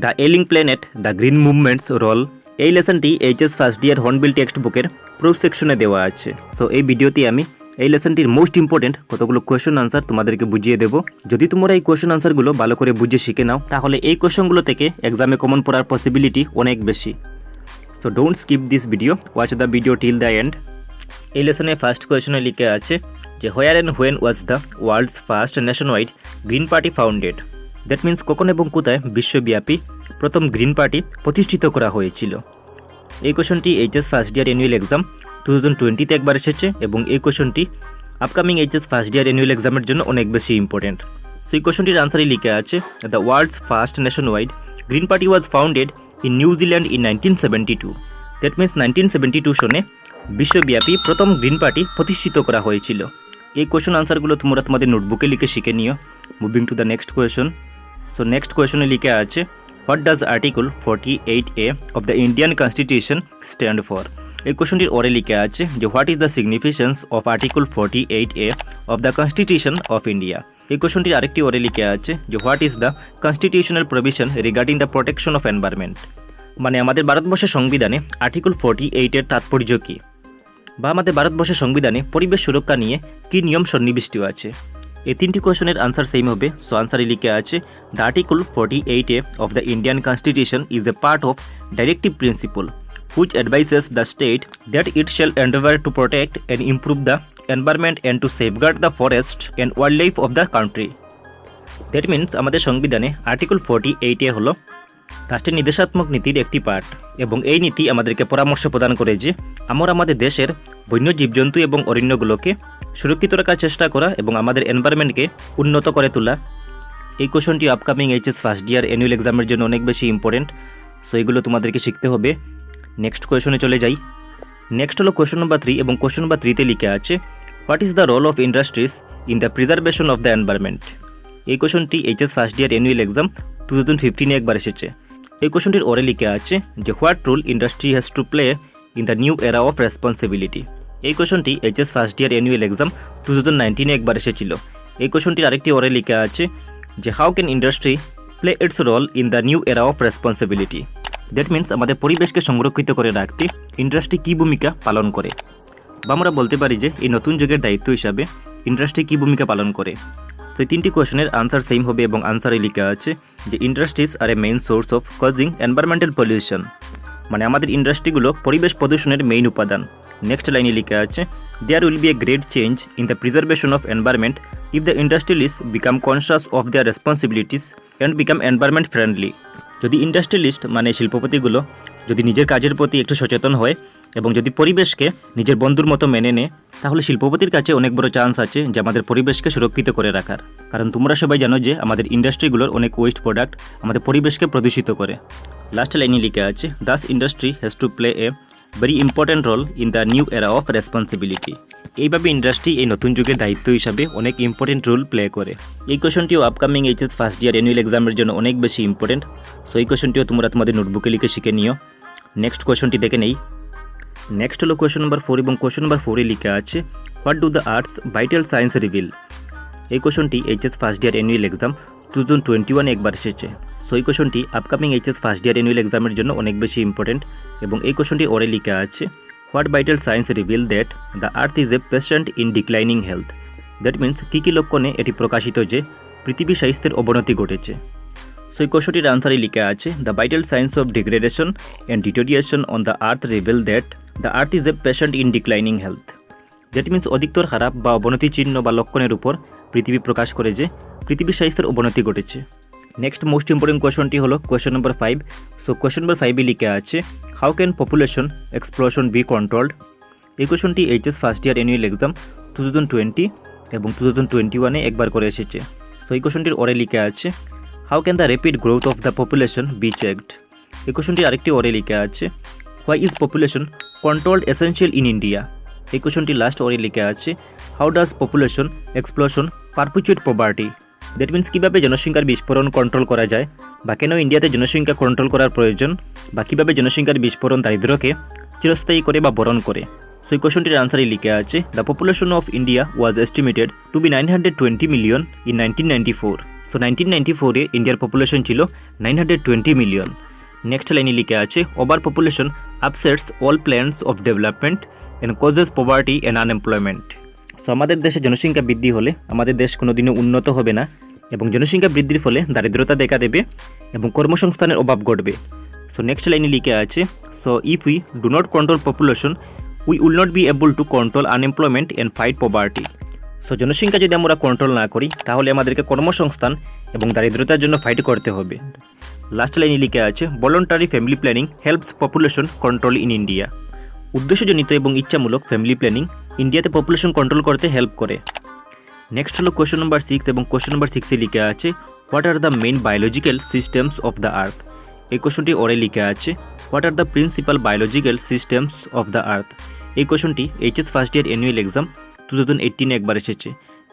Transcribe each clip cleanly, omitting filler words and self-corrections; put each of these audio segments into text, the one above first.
The ailing planet the green movement's role. এই লেসনটি HS first year Hornbill text বুকের প্রুফ সেকশনে দেওয়া আছে। সো এই ভিডিওতে আমি এই লেসনটির মোস্ট ইম্পর্টেন্ট কতগুলো কোয়েশ্চন আনসার তোমাদেরকে বুঝিয়ে দেবো। যদি তোমরা এই কোয়েশ্চন আনসারগুলো ভালো করে বুঝে শিখে নাও তাহলে এই কোয়েশ্চনগুলো থেকে এক্সামে কমন পড়ার পসিবিলিটি অনেক বেশি। So don't skip this video, watch the video till the end. এই লেসনে ফার্স্ট কোয়েশ্চনে লিখে আছে যে where and when was the world's first nationwide green party founded. That means কখন এবং কোথায় বিশ্বব্যাপী প্রথম গ্রিন পার্টি প্রতিষ্ঠিত করা হয়েছিল। এই কোয়েশ্চনটি HS first year annual exam 2020-তে একবার এসেছে এবং এই কোয়েশ্চনটি upcoming HS first year annual এক্সামের জন্য অনেক বেশি ইম্পর্টেন্ট। সো এই কোয়েশ্চনটির আনসারই লিখে আছে the world's first nationwide green party was founded in New Zealand in 1972। That means 1972 সনে বিশ্বব্যাপী প্রথম গ্রিন পার্টি প্রতিষ্ঠিত করা হয়েছিল। এই কোয়েশ্চন আনসারগুলো তোমরা তোমাদের নোটবুকে লিখে শিখে নিও। Moving to the next question. So next কোয়েশ্চনে লিখে আছে what does article 48A of the Indian constitution stand for. এই কোয়েশ্চনটির ওরে লিখে আছে যে what is the significance of article 48A of the constitution of India. এই কোয়েশ্চনটির আরেকটি ওরে লিখে আছে যে what is the constitutional provision regarding the protection of environment. মানে আমাদের ভারতবর্ষের সংবিধানে আর্টিকেল 48-এর তাৎপর্য কী, বা আমাদের ভারতবর্ষের সংবিধানে পরিবেশ সুরক্ষা নিয়ে কী নিয়ম সন্নিবিষ্ট আছে। এই তিনটি কোয়েশনের আনসার সেম হবে। সো আনসারে লিখে আছে the article 48A of the Indian constitution is a part of directive principle which advises the state that it shall endeavor to protect and improve the environment and to safeguard the forest and wildlife of the country. That means আমাদের সংবিধানে article 48A হলো রাষ্ট্রের নির্দেশাত্মক নীতির একটি part এবং এই নীতি আমাদেরকে পরামর্শ প্রদান করে যে আমরা আমাদের দেশের বন্য জীবজন্তু এবং অরণ্যগুলোকে সুরক্ষিত রাখার চেষ্টা করা এবং আমাদের এনভায়রনমেন্টকে উন্নত করে তোলা। এই কোয়েশনটি upcoming HS first year annual এক্সামের জন্য অনেক বেশি ইম্পর্টেন্ট। সো এগুলো তোমাদেরকে শিখতে হবে। নেক্সট কোয়েশনে চলে যাই। নেক্সট হলো কোয়েশন নম্বর 3 এবং কোয়েশন নম্বর 3-তে লিখে আছে what is the role of industries in the preservation of the environment. এই কোয়েশনটি HS first year annual exam 2015-এ একবার এসেছে। এই কোয়েশনটির ওরে লিখে আছে যে what role industry has to play in the new era of responsibility. এই কোয়েশনটি HS first year annual exam 2019-এ একবার এসেছিল। এই কোয়েশনটির আরেকটি ওরে লিখে আছে যে how can industry play its role in the new era of responsibility. That means আমাদের পরিবেশকে সংরক্ষিত করে রাখতে ইন্ডাস্ট্রি কী ভূমিকা পালন করে, বা আমরা বলতে পারি যে এই নতুন যুগের দায়িত্ব হিসাবে ইন্ডাস্ট্রি কী ভূমিকা পালন করে। তো এই তিনটি কোয়েশনের আনসার সেম হবে এবং আনসারে লেখা আছে যে industries are a main source of causing environmental pollution. মানে আমাদের ইন্ডাস্ট্রিগুলো পরিবেশ প্রদূষণের মেইন উপাদান। নেক্সট লাইনে লেখা আছে there will be a great change in the preservation of environment if the industrialist become conscious of their responsibilities and become environment friendly. যদি industrialist মানে শিল্পপতিগুলো যদি নিজের কাজের প্রতি একটু সচেতন হয় এবং যদি পরিবেশকে নিজের বন্ধুর মতো মেনে নেয় তাহলে শিল্পপতির কাছে অনেক বড় চান্স আছে যে আমাদের পরিবেশকে সুরক্ষিত করে রাখার। কারণ তোমরা সবাই জানো যে আমাদের ইন্ডাস্ট্রিগুলোর অনেক ওয়েস্ট প্রোডাক্ট আমাদের পরিবেশকে প্রদূষিত করে। লাস্ট লাইনে লিখে আছে thus industry has to play a very important role in the new era of responsibility. এইভাবে ইন্ডাস্ট্রি এই নতুন যুগের দায়িত্ব হিসাবে অনেক ইম্পর্টেন্ট রোল প্লে করে। এই কোয়েশনটিও upcoming HS first year annual এক্সামের জন্য অনেক বেশি ইম্পর্টেন্ট। সো এই কোয়েশনটিও তোমরা তোমাদের নোটবুকে লিখে শিখে নিও। নেক্সট কোয়েশনটি দেখে নেই। নেক্সট হলো কোয়েশন নম্বর 4 এবং কোয়েশন নম্বর 4-এ লিখে আছে what do the earth's vital signs reveal. এই কোয়েশনটি HS first year annual exam 2021-এ একবার এসেছে। সো এই কোয়েশনটি upcoming HS first year annual এক্সামের জন্য অনেক বেশি ইম্পর্টেন্ট এবং এই কোয়েশনটি ওরে লিখে আছে what vital signs reveal that the earth is a patient in declining health. That means কী লক্ষণে এটি প্রকাশিত যে পৃথিবীর স্বাস্থ্যের অবনতি ঘটেছে। সো এই কোয়েশনটির আনসারে লিখে আছে the vital science of degradation and deterioration on the earth reveal that the earth is a patient in declining health. That means অধিকতর খারাপ বা অবনতি চিহ্ন বা লক্ষণের উপর পৃথিবী প্রকাশ করে যে পৃথিবীর স্বাস্থ্যের অবনতি ঘটেছে। নেক্সট মোস্ট ইম্পর্টেন্ট কোয়েশনটি হলো কোয়েশন নম্বর 5। সো কোয়েশন নম্বর 5-এ লিখে আছে how can population explosion be controlled. এই কোয়েশনটি HS first year annual exam 2020 এবং 2021-এ একবার করে এসেছে। সো এই কোয়েশনটির ওরে লিখে আছে how can the rapid growth of the population be checked. এই কোয়েশনটির আরেকটি ওরে লিখে আছে why is population controlled essential in India. এই কোয়েশনটি লাস্ট ওরে লিখে আছে how does population explosion perpetuate poverty. That means কীভাবে জনসংখ্যার বিস্ফোরণ কন্ট্রোল করা যায় বা কেন ইন্ডিয়াতে জনসংখ্যা কন্ট্রোল করার প্রয়োজন বা কীভাবে জনসংখ্যার বিস্ফোরণ দারিদ্র্যকে চিরস্থায়ী করে বা বরণ করে। সো এই কোয়েশনটির আনসারে লিখে আছে the population of India was estimated to be 920 million in 1994। So 1994-এ ইন্ডিয়ার পপুলেশন ছিল 920 মিলিয়ন। নেক্সট লাইনে লিখে আছে overpopulation upsets all plans of development and causes poverty and unemployment. So আমাদের দেশে জনসংখ্যা বৃদ্ধি হলে আমাদের দেশ কোনোদিনও উন্নত হবে না, এবং জনসংখ্যা বৃদ্ধির ফলে দারিদ্রতা দেখা দেবে এবং কর্মসংস্থানের অভাব ঘটবে। সো নেক্সট লাইনে লিখে আছে so if we do not control population we will not be able to control unemployment and fight poverty. So জনসংখ্যা যদি আমরা কন্ট্রোল না করি তাহলে আমাদেরকে কর্মসংস্থান এবং দারিদ্রতার জন্য ফাইট করতে হবে। লাস্ট লাইনে লিখে আছে voluntary family planning helps population control in India. উদ্দেশ্যজনিত এবং ইচ্ছামূলক ফ্যামিলি প্ল্যানিং ইন্ডিয়াতে পপুলেশন কন্ট্রোল করতে হেল্প করে। নেক্সট হলো কোয়েশ্চন নাম্বার 6 এবং কোয়েশ্চন নাম্বার 6-এ লিখে আছে what are the main biological systems of the earth. এই কোয়েশ্চনটি ওরে লিখে আছে what are the principal biological systems of the earth. এই কোয়েশ্চনটি HS first year annual exam 2018 একবার এসেছে।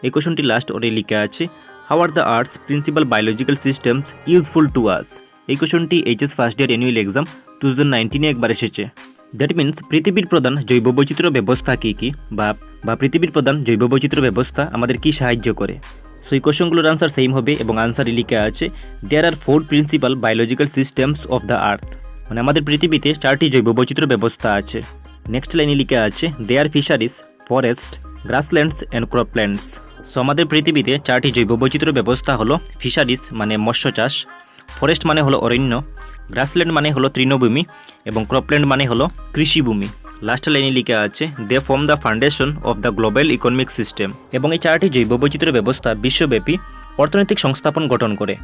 এই কোয়েশ্চনটি লাস্ট ওরে লিখে আছে how are the earth's principal biological systems useful to us. এই কোয়েশ্চনটি HS first year annual exam 2019 একবার এসেছে। দ্যাট মিন্স পৃথিবীর প্রধান জৈব বৈচিত্র্য ব্যবস্থা কী কী বা পৃথিবীর প্রধান জৈব বৈচিত্র্য ব্যবস্থা আমাদের কি সাহায্য করে। সো এই কোয়েশ্চনগুলোর আনসার সেম হবে এবং আনসারে লিখে আছে দেয়ার আর 4 principal biological systems of the earth. মানে আমাদের পৃথিবীতে 4টি জৈব বৈচিত্র্য ব্যবস্থা আছে। নেক্সট লাইনে লিখে আছে there fisheries forest grasslands and croplands. So আমাদের পৃথিবীতে 4টি জৈব বৈচিত্র্য ব্যবস্থা হলো ফিশারিজ মানে মৎস্য চাষ, ফরেস্ট মানে হলো অরণ্য, গ্রাসল্যান্ড মানে হলো তৃণভূমি এবং ক্রপল্যান্ড মানে হলো কৃষিভূমি। লাস্ট লাইনে লিখে আছে they form the foundation of the global economic system. এবং এই 4টি জৈব বৈচিত্র্য ব্যবস্থা বিশ্বব্যাপী অর্থনৈতিক সংস্থাপন গঠন করে।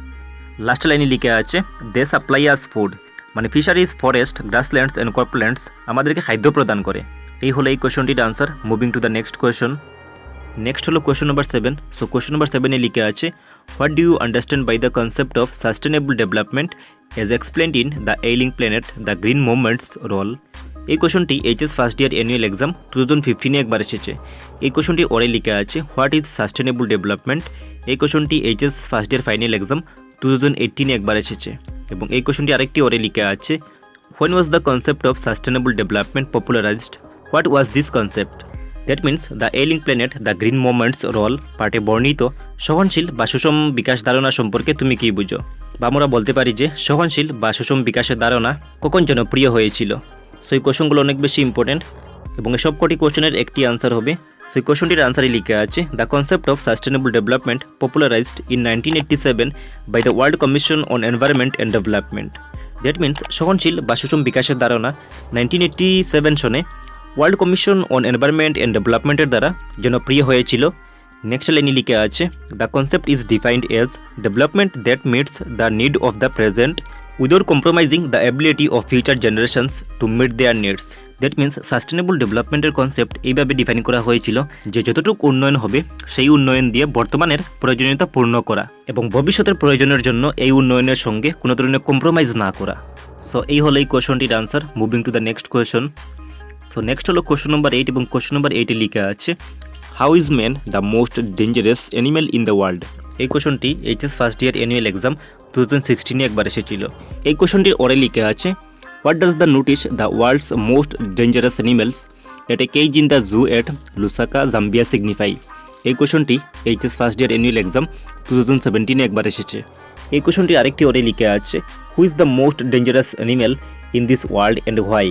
লাস্ট লাইনে লিখে আছে দে সাপ্লাই আস ফুড, মানে fisheries forest grasslands and croplands আমাদেরকে খাদ্য প্রদান করে। এই হলো এই কোয়েশ্চনটির আনসার। Moving to the next question. Next হলো কোয়েশ্চন নাম্বার 7। সো কোয়েশ্চন নাম্বার 7-এ লিখে আছে what do you understand by the concept of sustainable development as explained in the ailing planet the green movement's role. এই কোয়েশ্চনটি HS first year annual exam 2015 একবার এসেছে। এই কোয়েশ্চনটি ওরে লিখে আছে হোয়াট ইজ সাস্টেনেবল ডেভেলপমেন্ট। এই কোয়েশ্চনটি HS first year final exam 2018 একবার এসেছে। এবং এই কোয়েশ্চনটি আরেকটি ওরে লিখে আছে when was the concept of sustainable development popularized, what was this concept. That means the ailing planet the green movement's role পার্টে বর্ণিত সহনশীল বা সুষম বিকাশ ধারণা সম্পর্কে তুমি কী বুঝো, বা আমরা বলতে পারি যে সহনশীল বা সুষম বিকাশের ধারণা কখন জনপ্রিয় হয়েছিল। সো এই কোয়েশ্চনগুলো অনেক বেশি ইম্পর্টেন্ট এবং এই সবকটি কোয়েশ্চনের একটি আনসার হবে। সো এই কোয়েশ্চনটির আনসারে লিখে আছে the concept of sustainable development popularized in 1987 by the world commission on environment and development. That means সহনশীল বা সুষম বিকাশের ধারণা 1987 সনে world commission on environment and ডেভেলপমেন্টের দ্বারা জনপ্রিয় হয়েছিল। নেক্সট লাইনে লিখে আছে the concept is defined as development that meets the need of the present without compromising the ability of future generations to meet their needs. That means সাস্টেনেবল ডেভেলপমেন্টের concept এইভাবে ডিফাইন করা হয়েছিল যে যতটুকু উন্নয়ন হবে সেই উন্নয়ন দিয়ে বর্তমানের প্রয়োজনীয়তা পূর্ণ করা এবং ভবিষ্যতের প্রয়োজনের জন্য এই উন্নয়নের সঙ্গে কোনো ধরনের কম্প্রোমাইজ না করা। সো এই হলো এই কোয়েশ্চনটির আনসার। Moving to the next question. So next হলো কোয়েশ্চন নাম্বার 8 এবং কোয়েশ্চন নাম্বার 8-এ লিখা আছে how is man the most dangerous animal in the world. এই কোয়েশ্চনটি HS first year annual exam 2016 একবার এসেছিল। এই কোয়েশ্চনটির ওরে লিখে আছে what does the notice the world's most dangerous animals at a cage in the zoo at Lusaka Zambia signify. এই কোয়েশ্চনটি HS first year annual exam 2017 একবার এসেছে। এই কোয়েশ্চনটি আরেকটি ওরে লিখে আছে who is the most dangerous animal in this world and why.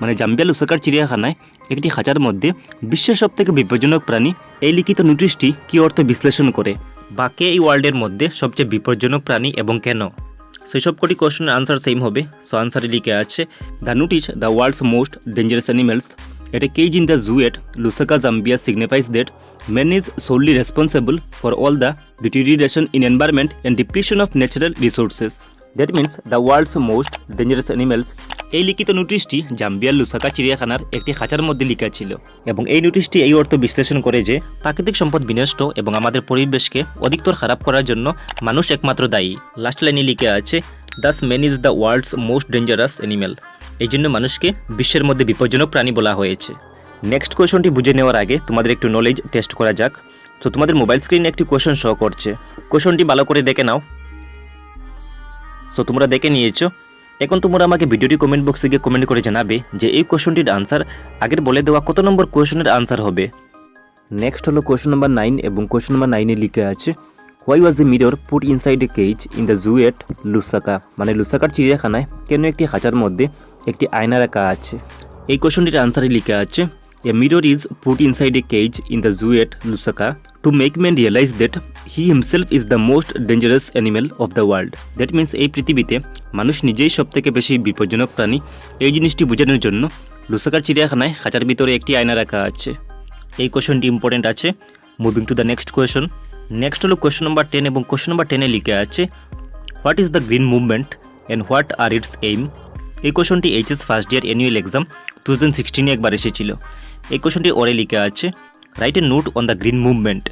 মানে জাম্বিয়া লুসাকার চিড়িয়াখানায় একটি খাঁচার মধ্যে বিশ্বের সবথেকে বিপজ্জনক প্রাণী, এই লিখিত নোটিশটি কী অর্থ বিশ্লেষণ করে, বা কে এই ওয়ার্ল্ডের মধ্যে সবচেয়ে বিপজ্জনক প্রাণী এবং কেন। সেই সবকটি কোয়েশ্চনের আনসার সেম হবে। সো আনসারে লিখে আছে the notice the world's most dangerous animals at a cage in the zoo at Lusaka Zambia signifies that man is solely responsible for all the deterioration in environment and depletion of natural resources. That means the world's most dangerous animals. এই লিখিত নোটিশটি জাম্বিয়ার লুসাকা চিড়িয়াখানার একটি খাঁচার মধ্যে লেখা ছিল এবং এই নোটিশটি এই অর্থ বিশ্লেষণ করে যে প্রাকৃতিক সম্পদ বিনষ্ট এবং আমাদের পরিবেশকে অধিকতর খারাপ করার জন্য মানুষ একমাত্র দায়ী। লাস্ট লাইনে লিখে আছে thus man is the world's most dangerous animal. এই জন্য মানুষকে বিশ্বের মধ্যে বিপজ্জনক প্রাণী বলা হয়েছে। নেক্সট কোয়েশনটি বুঝে নেওয়ার আগে তোমাদের একটু নলেজ টেস্ট করা যাক। তো তোমাদের মোবাইল স্ক্রিনে একটি কোয়েশন শো করছে, কোয়েশনটি ভালো করে দেখে নাও। সো তোমরা দেখে নিয়েছো, এখন তোমরা আমাকে ভিডিওটি কমেন্ট বক্সে গিয়ে কমেন্ট করে জানাবে যে এই কোয়েশনটির আনসার আগের বলে দেওয়া কত নম্বর কোয়েশনের আনসার হবে। নেক্সট হলো কোয়েশন নাম্বার 9 এবং কোয়েশন নাম্বার 9-এ লিখে আছে why was a mirror put inside a cage in the zoo at Lusaka, মানে লুসাকার চিড়িয়াখানায় কেন একটি খাঁচার মধ্যে একটি আয়না রাখা আছে? এই কোশ্চেনটির আনসারে লেখা আছে a mirror is put inside a cage in the zoo at Lusaka to make man realise that he himself is the most dangerous animal of the world. That means এই পৃথিবীতে মানুষ নিজেই সবথেকে বেশি বিপজ্জনক প্রাণী, এই জিনিসটি বোঝানোর জন্য লুসাকার চিড়িয়াখানায় খাঁচার ভিতরে একটি আয়না রাখা আছে। এই কোশ্চেনটি ইম্পর্টেন্ট আছে। Moving to the next question. Next হলো কোয়েশন নাম্বার 10 এবং কোয়েশন নাম্বার 10-এ লেখা আছে what is the green movement and what are its aim. এই কোয়েশনটি HS first year annual exam 2016-এ একবার এসেছিল। এই কোয়েশনটি ওরে লেখা আছে write a note on the green movement.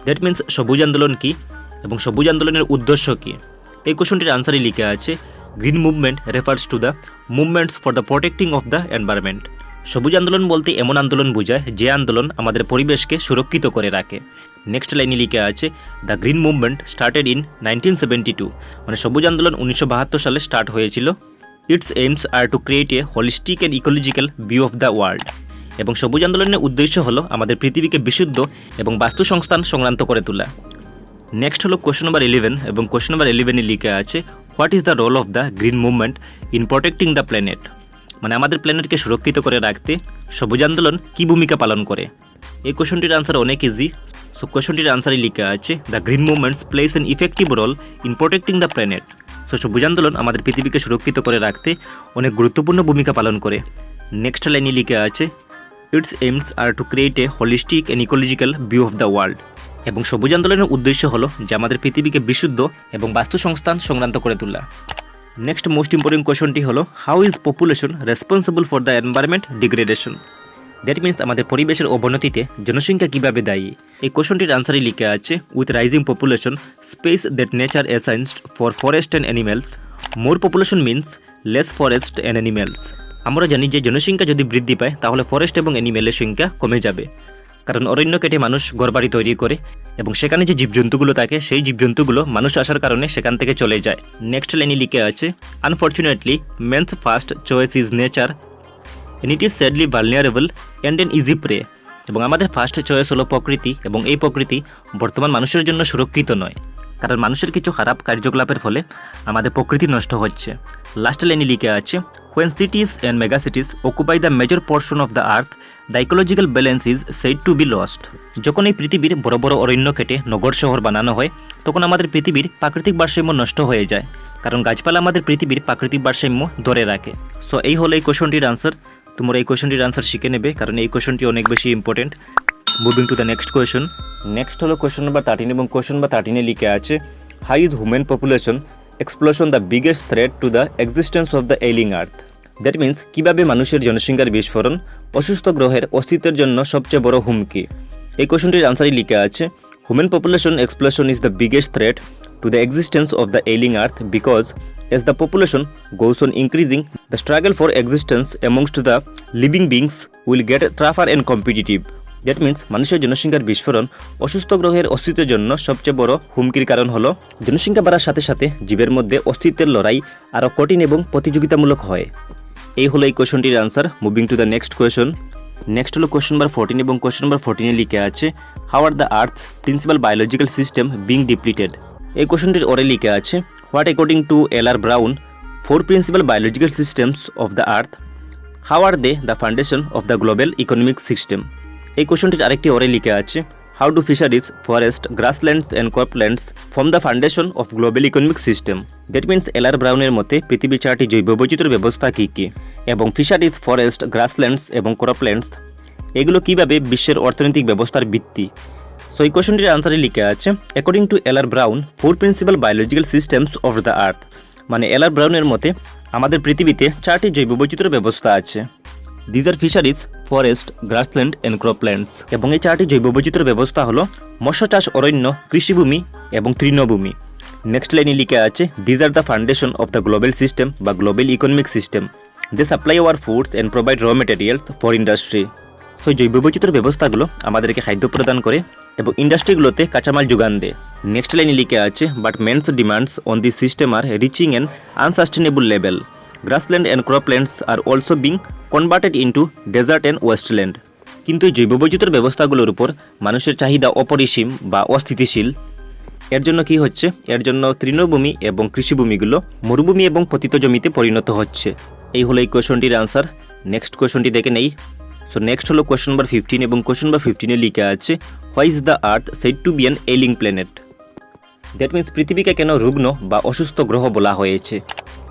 That means সবুজ আন্দোলন কী এবং সবুজ আন্দোলনের উদ্দেশ্য কী। এই কোয়েশনটির আনসারে লেখা আছে green movement refers to the movements for the protecting of the environment. সবুজ আন্দোলন বলতে এমন আন্দোলন বোঝায় যে আন্দোলন আমাদের পরিবেশকে সুরক্ষিত করে রাখে। নেক্সট লাইনে লেখা আছে the green movement started in 1972, মানে সবুজ আন্দোলন 1972 সালে স্টার্ট হয়েছিল। Its aims are to create a holistic and ecological view of the world. এবং সবুজ আন্দোলনের উদ্দেশ্য হলো আমাদের পৃথিবীকে বিশুদ্ধ এবং বাস্তু সংস্থান সংক্রান্ত করে তোলা। নেক্সট হলো কোয়েশ্চন নাম্বার 11 এবং কোয়েশ্চন নাম্বার 11-এ লেখা আছে what is the role of the green movement in protecting the planet, মানে আমাদের প্ল্যানেটকে সুরক্ষিত করে রাখতে সবুজ আন্দোলন কী ভূমিকা পালন করে। এই কোয়েশনটির আনসার অনেক ইজি। সো কোয়েশনটির আনসারে লেখা আছে the green movements plays an effective role in protecting the planet. So সবুজ আন্দোলন আমাদের পৃথিবীকে সুরক্ষিত করে রাখতে অনেক গুরুত্বপূর্ণ ভূমিকা পালন করে। নেক্সট লাইনে লেখা আছে its aims are to create a holistic and ecological view of the world. এবং সবুজ আন্দোলনের উদ্দেশ্য হলো যে আমাদের পৃথিবীকে বিশুদ্ধ এবং বাস্তু সংস্থান সংক্রান্ত করে তোলা। নেক্সট মোস্ট ইম্পর্টেন্ট কোয়েশনটি হলো how is population responsible for the environment degradation. That means আমাদের পরিবেশের অবনতিতে জনসংখ্যা কীভাবে দায়ী। এই কোয়েশনটির আনসারে লেখা আছে with rising population space that nature assigned for forest and animals, more population means less forest and animals. আমরা জানি যে জনসংখ্যা যদি বৃদ্ধি পায় তাহলে ফরেস্ট এবং অ্যানিমেলের সংখ্যা কমে যাবে, কারণ অরণ্য কেটে মানুষ ঘরবাড়ি তৈরি করে এবং সেখানে যে জীবজন্তুগুলো থাকে সেই জীবজন্তুগুলো মানুষ আসার কারণে সেখান থেকে চলে যায়। নেক্সট লাইনে লিখে আছে unfortunately men's first choice is nature and it is sadly vulnerable and an easy prey. এবং আমাদের ফার্স্ট চয়েস হলো প্রকৃতি, এবং এই প্রকৃতি বর্তমান মানুষের জন্য সুরক্ষিত নয়, কারণ মানুষের কিছু খারাপ কার্যকলাপের ফলে আমাদের প্রকৃতি নষ্ট হচ্ছে। লাস্ট লাইনে লিখে আছে when cities and megacities occupy the major portion of the earth, the ecological balance is said to be lost. যখন এই পৃথিবীর বড় বড় অরণ্য কেটে নগর শহর বানানো হয় তখন আমাদের পৃথিবীর প্রাকৃতিক ভারসাম্য নষ্ট হয়ে যায়, কারণ গাছপালা আমাদের পৃথিবীর প্রাকৃতিক ভারসাম্য ধরে রাখে। সো এই হলো এই কোয়েশনটির আনসার। তোমরা এই কোয়েশনটির আনসার শিখে নেবে, কারণ এই কোয়েশনটি অনেক বেশি important. Moving to the next question. Next হলো কোয়েশন নাম্বার 13 এবং কোয়েশন নাম্বার 13-এ লিখে আছে how is human population explosion the biggest threat to the existence of the ailing earth. That means কীভাবে মানুষের জনসংখ্যার বিস্ফোরণ অসুস্থ গ্রহের অস্তিত্বের জন্য সবচেয়ে বড় হুমকি। এই কোয়েশনটির আনসারে লিখে আছে human population explosion is the biggest threat to the existence of the ailing earth because as the population goes on increasing, the struggle for existence amongst the living beings will get tougher and competitive. That means মানুষের জনসংখ্যার বিস্ফোরণ অসুস্থ গ্রহের অস্তিত্বের জন্য সবচেয়ে বড় হুমকির কারণ হলো জনসংখ্যা বাড়ার সাথে সাথে জীবের মধ্যে অস্তিত্বের লড়াই আরও কঠিন এবং প্রতিযোগিতামূলক হয়। এই হলো এই কোয়েশনটির answer. Moving to the next question. Next হলো কোয়েশন নাম্বার 14 এবং কোয়েশন নাম্বার 14-এ লিখে আছে how are the earth's principal biological system being depleted. এই কোয়েশনটির ওরে লিখে আছে what according to L R. Brown 4 principal biological systems of the earth, how are they the foundation of the global economic system. এই কোয়েশনটির আরেকটি ওরে লিখে আছে how do fisheries forest grasslands and ক্রপল্যান্ডস form the foundation of global economic system. That means L R. ব্রাউনের মতে পৃথিবীর 4টি জৈববৈচিত্র্য ব্যবস্থা কী কী এবং ফিশারিজ ফরেস্ট গ্রাসল্যান্ডস এবং ক্রপল্যান্ডস এগুলো কীভাবে বিশ্বের অর্থনৈতিক ব্যবস্থার ভিত্তি। সো এই কোয়েশনটির আনসারে লিখে আছে according to L R. Brown 4 principal biological systems of the earth, মানে এল.আর. ব্রাউনের মতে আমাদের পৃথিবীতে 4টি জৈববৈচিত্র্য ব্যবস্থা আছে। These are fisheries forest grassland and croplands. এবং এই 4টি জৈববৈচিত্র্য ব্যবস্থা হলো মৎস্য চাষ, অরণ্য, কৃষিভূমি এবং তৃণভূমি। নেক্সট লাইনে লিখে আছে these are the foundation of the global system বা global economic system, they supply our foods and provide raw materials for industry. So জৈববৈচিত্র্য ব্যবস্থাগুলো আমাদেরকে খাদ্য প্রদান করে এবং ইন্ডাস্ট্রিগুলোতে কাঁচামাল যোগান দেয়। নেক্সট লাইনে লিখে আছে but men's demands on this system are reaching an unsustainable level, grassland and croplands are also being converted into desert and wasteland. কিন্তু এই জৈববৈচিত্র্য ব্যবস্থাগুলোর উপর মানুষের চাহিদা অপরিসীম বা অস্থিতিশীল। এর জন্য কি হচ্ছে, এর জন্য তৃণভূমি এবং কৃষিভূমিগুলো মরুভূমি এবং পতিত জমিতে পরিণত হচ্ছে। এই হলো এই কোয়েশনটির আনসার। নেক্সট কোয়েশনটি দেখে নেই। সো নেক্সট হলো কোয়েশন নাম্বার 15 এবং কোয়েশন নাম্বার 15-এ লেখা আছে, why is the earth shed to be an ailing planet. That means পৃথিবীকে কেন রুগ্ন বা অসুস্থ গ্রহ বলা হয়েছে।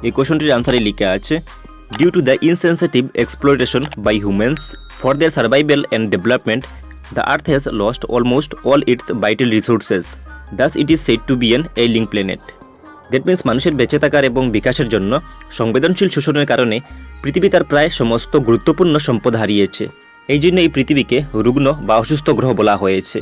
এই কোয়েশনটির আনসারে লেখা আছে, due to the insensitive exploitation by humans for their survival and development, the earth has lost almost all its vital resources, thus it is said to be an ailing planet. That means মানুষের বেঁচে থাকার এবং বিকাশের জন্য সংবেদনশীল শোষণের কারণে পৃথিবী তার প্রায় সমস্ত গুরুত্বপূর্ণ সম্পদ হারিয়েছে। এই জন্য এই পৃথিবীকে রুগ্ন বা অসুস্থ গ্রহ বলা হয়েছে।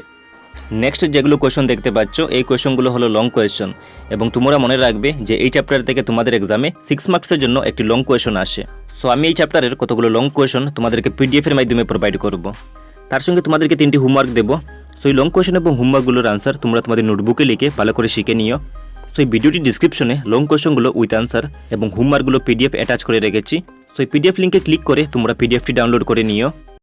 নেক্সট যেগুলো কোয়েশন দেখতে পাচ্ছ, এই কোয়েশনগুলো হলো লং কোয়েশন এবং তোমরা মনে রাখবে যে এই চ্যাপ্টার থেকে তোমাদের এক্সামে 6 মার্কসের জন্য একটি লং কোয়েশন আসে। সো আমি এই চ্যাপ্টারের কতগুলো লং কোয়েশন তোমাদেরকে পিডিএফের মাধ্যমে প্রোভাইড করব। তার সঙ্গে তোমাদেরকে 3টি হোমওয়ার্ক দেবো। সো এই লং কোয়েশন এবং হোমওয়ার্কগুলোর আনসার তোমরা তোমাদের নোটবুকে লিখে ভালো করে শিখে নিও। সো এই ভিডিওটির ডিসক্রিপশনে লং কোয়েশনগুলো উইথ আনসার এবং হোমওয়ার্কগুলো পিডিএফ অ্যাটাচ করে রেখেছি। সো এই পিডিএফ লিঙ্কে ক্লিক করে তোমরা পিডিএফটি ডাউনলোড করে নিও।